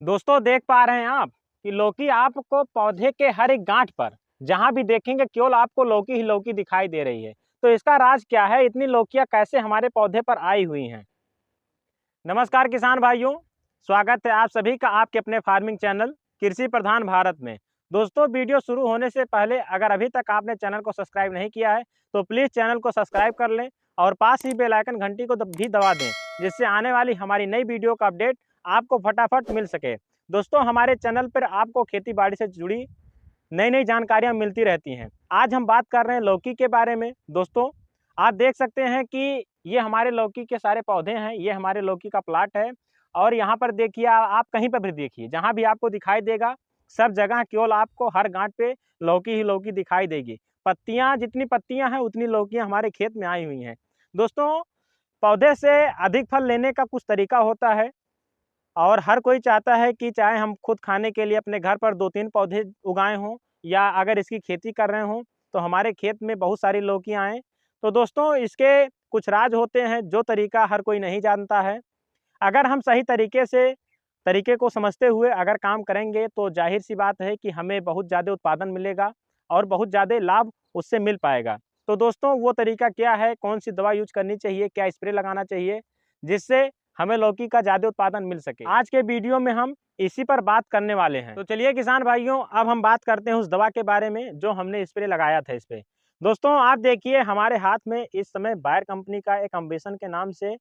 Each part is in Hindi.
दोस्तों देख पा रहे हैं आप कि लौकी आपको पौधे के हर एक गांठ पर जहां भी देखेंगे केवल आपको लौकी ही लौकी दिखाई दे रही है। तो इसका राज क्या है? इतनी लौकियां कैसे हमारे पौधे पर आई हुई हैं? नमस्कार किसान भाइयों, स्वागत है आप सभी का आपके अपने फार्मिंग चैनल कृषि प्रधान भारत में। दोस्तों वीडियो शुरू होने से पहले अगर अभी तक आपने चैनल को सब्सक्राइब नहीं किया है तो प्लीज़ चैनल को सब्सक्राइब कर लें और पास ही बेल आइकन घंटी को भी दबा दें, जिससे आने वाली हमारी नई वीडियो का अपडेट आपको फटाफट मिल सके। दोस्तों हमारे चैनल पर आपको खेती बाड़ी से जुड़ी नई नई जानकारियाँ मिलती रहती हैं। आज हम बात कर रहे हैं लौकी के बारे में। दोस्तों आप देख सकते हैं कि ये हमारे लौकी के सारे पौधे हैं, ये हमारे लौकी का प्लाट है। और यहाँ पर देखिए, आप कहीं पर भी देखिए, जहाँ भी आपको दिखाई देगा सब जगह केवल आपको हर गांठ पे लौकी ही लौकी दिखाई देगी। पत्तियाँ, जितनी पत्तियाँ हैं उतनी लौकियाँ हमारे खेत में आई हुई हैं। दोस्तों पौधे से अधिक फल लेने का कुछ तरीका होता है और हर कोई चाहता है कि चाहे हम खुद खाने के लिए अपने घर पर 2-3 पौधे उगाए हों या अगर इसकी खेती कर रहे हों तो हमारे खेत में बहुत सारी लौकियाँ आएँ। तो दोस्तों इसके कुछ राज होते हैं जो तरीका हर कोई नहीं जानता है। अगर हम सही तरीके से तरीके को समझते हुए अगर काम करेंगे तो जाहिर सी बात है कि हमें बहुत ज़्यादा उत्पादन मिलेगा और बहुत ज़्यादा लाभ उससे मिल पाएगा। तो दोस्तों वो तरीका क्या है, कौन सी दवा यूज करनी चाहिए, क्या स्प्रे लगाना चाहिए जिससे हमें लौकी का ज़्यादा उत्पादन मिल सके, आज के वीडियो में हम इसी पर बात करने वाले हैं। तो चलिए किसान भाइयों, अब हम बात करते हैं उस दवा के बारे में जो हमने स्प्रे लगाया था इस पे। दोस्तों आप देखिए हमारे हाथ में इस समय बायर कंपनी का एक अम्बेसन के नाम से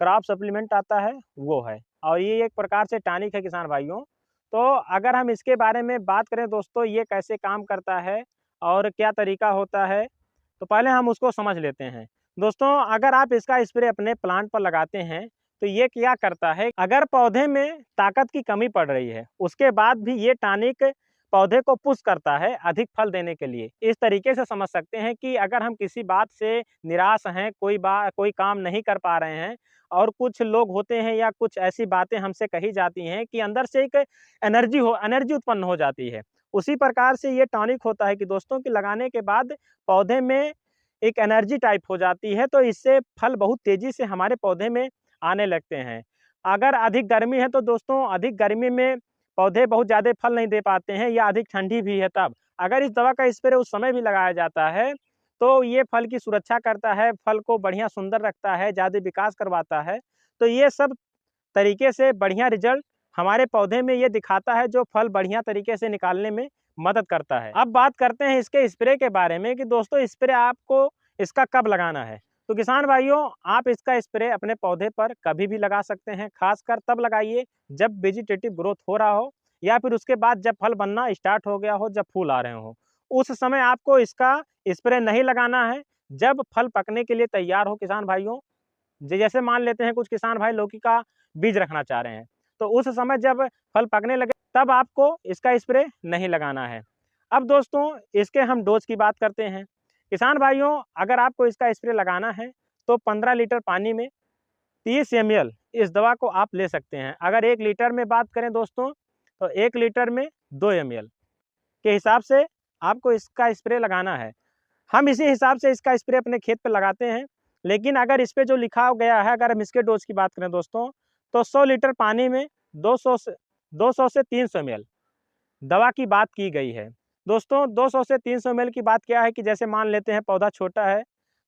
क्रॉप सप्लीमेंट आता है, वो है। और ये एक प्रकार से टॉनिक है किसान भाइयों। तो अगर हम इसके बारे में बात करें दोस्तों, ये कैसे काम करता है और क्या तरीका होता है, तो पहले हम उसको समझ लेते हैं। दोस्तों अगर आप इसका स्प्रे अपने प्लांट पर लगाते हैं तो ये क्या करता है, अगर पौधे में ताकत की कमी पड़ रही है उसके बाद भी ये टॉनिक पौधे को पुश करता है अधिक फल देने के लिए। इस तरीके से समझ सकते हैं कि अगर हम किसी बात से निराश हैं, कोई काम नहीं कर पा रहे हैं और कुछ लोग होते हैं या कुछ ऐसी बातें हमसे कही जाती हैं कि अंदर से एक एनर्जी उत्पन्न हो जाती है। उसी प्रकार से ये टॉनिक होता है कि दोस्तों कि लगाने के बाद पौधे में एक एनर्जी टाइप हो जाती है, तो इससे फल बहुत तेज़ी से हमारे पौधे में आने लगते हैं। अगर अधिक गर्मी है तो दोस्तों अधिक गर्मी में पौधे बहुत ज़्यादा फल नहीं दे पाते हैं या अधिक ठंडी भी है तब अगर इस दवा का स्प्रे उस समय भी लगाया जाता है तो ये फल की सुरक्षा करता है, फल को बढ़िया सुंदर रखता है, ज़्यादा विकास करवाता है। तो ये सब तरीके से बढ़िया रिजल्ट हमारे पौधे में ये दिखाता है जो फल बढ़िया तरीके से निकालने में मदद करता है। अब बात करते हैं इसके स्प्रे के बारे में कि दोस्तों स्प्रे आपको इसका कब लगाना है। तो किसान भाइयों आप इसका स्प्रे अपने पौधे पर कभी भी लगा सकते हैं, खासकर तब लगाइए जब वेजिटेटिव ग्रोथ हो रहा हो या फिर उसके बाद जब फल बनना स्टार्ट हो गया हो, जब फूल आ रहे हो। उस समय आपको इसका स्प्रे नहीं लगाना है। जब फल पकने के लिए तैयार हो किसान भाइयों, जैसे मान लेते हैं कुछ किसान भाई लौकी का बीज रखना चाह रहे हैं, तो उस समय जब फल पकने लगे तब आपको इसका स्प्रे नहीं लगाना है। अब दोस्तों इसके हम डोज की बात करते हैं। किसान भाइयों अगर आपको इसका स्प्रे लगाना है तो 15 लीटर पानी में 30 ml इस दवा को आप ले सकते हैं। अगर 1 लीटर में बात करें दोस्तों तो 1 लीटर में 2 ml के हिसाब से आपको इसका स्प्रे लगाना है। हम इसी हिसाब से इसका स्प्रे अपने खेत पे लगाते हैं। लेकिन अगर इस पे जो लिखा गया है, अगर हम इसके डोज की बात करें दोस्तों, तो 100 लीटर पानी में 200 से 300 ml दवा की बात की गई है। दोस्तों 200 से 300 ml की बात क्या है कि जैसे मान लेते हैं पौधा छोटा है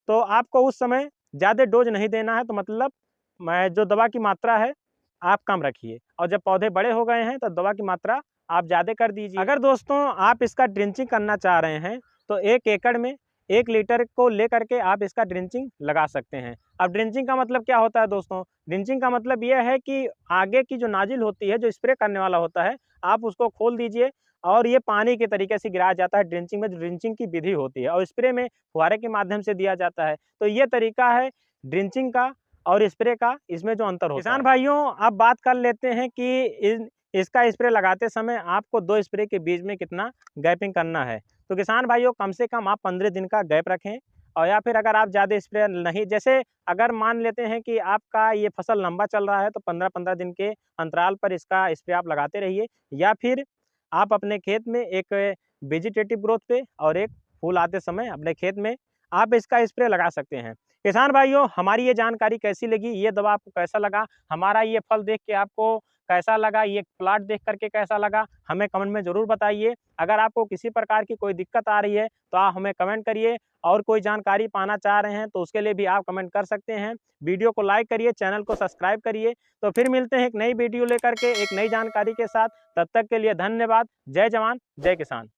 तो आपको उस समय ज़्यादा डोज नहीं देना है, तो मतलब मैं जो दवा की मात्रा है आप कम रखिए और जब पौधे बड़े हो गए हैं तो दवा की मात्रा आप ज़्यादा कर दीजिए। अगर दोस्तों आप इसका ड्रिंचिंग करना चाह रहे हैं तो 1 एकड़ में 1 लीटर को लेकर के आप इसका ड्रिंचिंग लगा सकते हैं। अब ड्रिंचिंग का मतलब क्या होता है दोस्तों? ड्रिंचिंग का मतलब यह है कि आगे की जो नाजिल होती है, जो स्प्रे करने वाला होता है, आप उसको खोल दीजिए और ये पानी के तरीके से गिराया जाता है। ड्रिंचिंग में ड्रिंचिंग की विधि होती है और स्प्रे में फुहारे के माध्यम से दिया जाता है। तो ये तरीका है ड्रिंचिंग का और स्प्रे का, इसमें जो अंतर होता है। किसान भाइयों अब बात कर लेते हैं कि इसका स्प्रे लगाते समय आपको 2 स्प्रे के बीच में कितना गैपिंग करना है। तो किसान भाइयों कम से कम आप 15 दिन का गैप रखें और या फिर अगर आप ज़्यादा स्प्रे नहीं, जैसे अगर मान लेते हैं कि आपका ये फसल लंबा चल रहा है तो 15-15 दिन के अंतराल पर इसका स्प्रे आप लगाते रहिए। या फिर आप अपने खेत में एक वेजिटेटिव ग्रोथ पे और एक फूल आते समय अपने खेत में आप इसका स्प्रे लगा सकते हैं। किसान भाइयों हमारी ये जानकारी कैसी लगी, ये दवा आपको कैसा लगा, हमारा ये फल देख के आपको कैसा लगा, ये प्लाट देख करके कैसा लगा, हमें कमेंट में ज़रूर बताइए। अगर आपको किसी प्रकार की कोई दिक्कत आ रही है तो आप हमें कमेंट करिए, और कोई जानकारी पाना चाह रहे हैं तो उसके लिए भी आप कमेंट कर सकते हैं। वीडियो को लाइक करिए, चैनल को सब्सक्राइब करिए। तो फिर मिलते हैं एक नई वीडियो लेकर के, एक नई जानकारी के साथ। तब तक के लिए धन्यवाद। जय जवान, जय किसान।